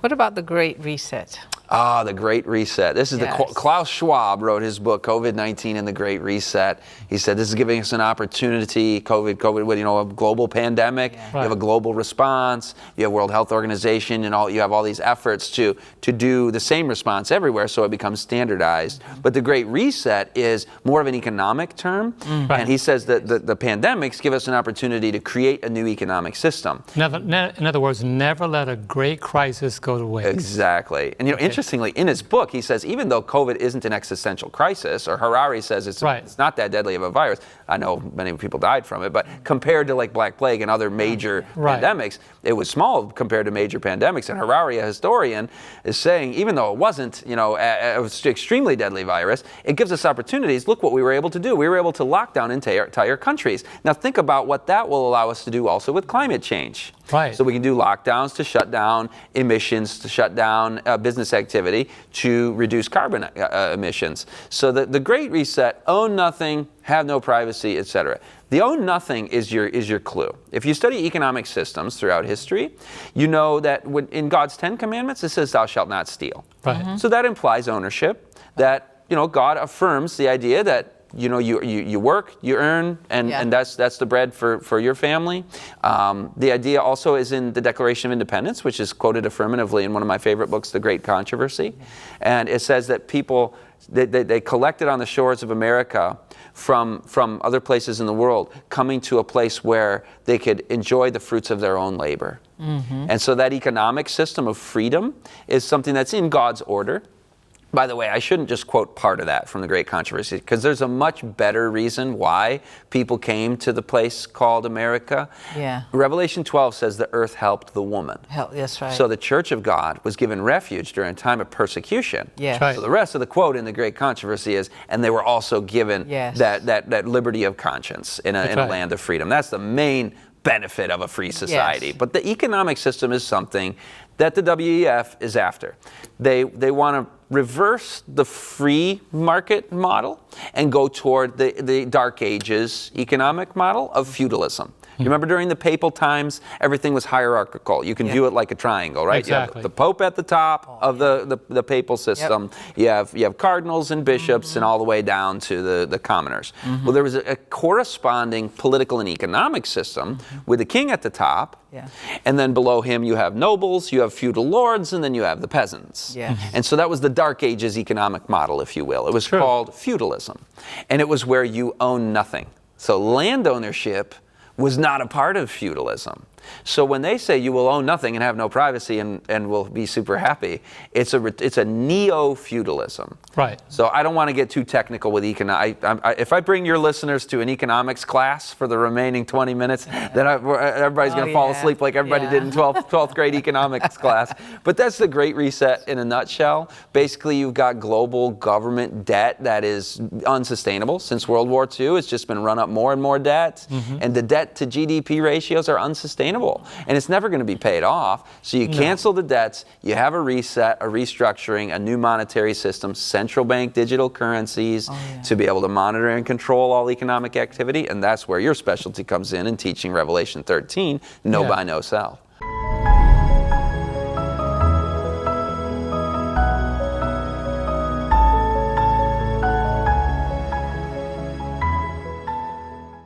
What about the Great Reset? Ah, the Great Reset. This is Klaus Schwab wrote his book, COVID-19 and the Great Reset. He said this is giving us an opportunity, COVID, you know, a global pandemic. Yeah. You have a global response. You have World Health Organization and you have all these efforts to do the same response everywhere so it becomes standardized. But the Great Reset is more of an economic term. And he says that the pandemics give us an opportunity to create a new economic system. In other words, never let a great crisis go to waste. Exactly. And you know, interestingly, in his book, he says even though COVID isn't an existential crisis, or Harari says it's not that deadly of a virus, I know many people died from it, but compared to like Black Plague and other major pandemics, it was small compared to major pandemics. And Harari, a historian, is saying even though it wasn't, you know, an extremely deadly virus, it gives us opportunities. Look what we were able to do. We were able to lock down entire countries. Now think about what that will allow us to do also with climate change. So we can do lockdowns to shut down emissions, to shut down business activity, to reduce carbon emissions. So the Great Reset, own nothing, have no privacy, etc. The own nothing is your clue. If you study economic systems throughout history, you know that in God's 10 Commandments, it says thou shalt not steal. So that implies ownership, that, you know, God affirms the idea that, you know, you work, you earn, and that's the bread for your family. The idea also is in the Declaration of Independence, which is quoted affirmatively in one of my favorite books, The Great Controversy. And it says that people, they collected on the shores of America from other places in the world, coming to a place where they could enjoy the fruits of their own labor. And so that economic system of freedom is something that's in God's order. By the way, I shouldn't just quote part of that from the Great Controversy, because there's a much better reason why people came to the place called America. Revelation 12 says the earth helped the woman. That's right. So the Church of God was given refuge during a time of persecution. So the rest of the quote in the Great Controversy is, and they were also given that liberty of conscience in a land of freedom. That's the main benefit of a free society. But the economic system is something that the WEF is after. They want to reverse the free market model and go toward the Dark Ages economic model of feudalism. You remember during the papal times, everything was hierarchical. You can view it like a triangle, right? You have the Pope at the top of the papal system. You have cardinals and bishops and all the way down to the commoners. Well, there was a corresponding political and economic system with the king at the top. And then below him you have nobles, you have feudal lords, and then you have the peasants. And so that was the Dark Ages economic model, if you will. It was called feudalism. And it was where you own nothing. So land ownership was not a part of feudalism. So when they say you will own nothing and have no privacy and will be super happy, it's a neo-feudalism. So I don't want to get too technical with economics. If I bring your listeners to an economics class for the remaining 20 minutes, then everybody's going to fall asleep like everybody did in 12th grade economics class. But that's the Great Reset in a nutshell. Basically, you've got global government debt that is unsustainable. Since World War II, it's just been run up more and more debt. And the debt to GDP ratios are unsustainable. And it's never going to be paid off. So you cancel the debts, you have a reset, a restructuring, a new monetary system, central bank digital currencies to be able to monitor and control all economic activity. And that's where your specialty comes in teaching Revelation 13, know by no self.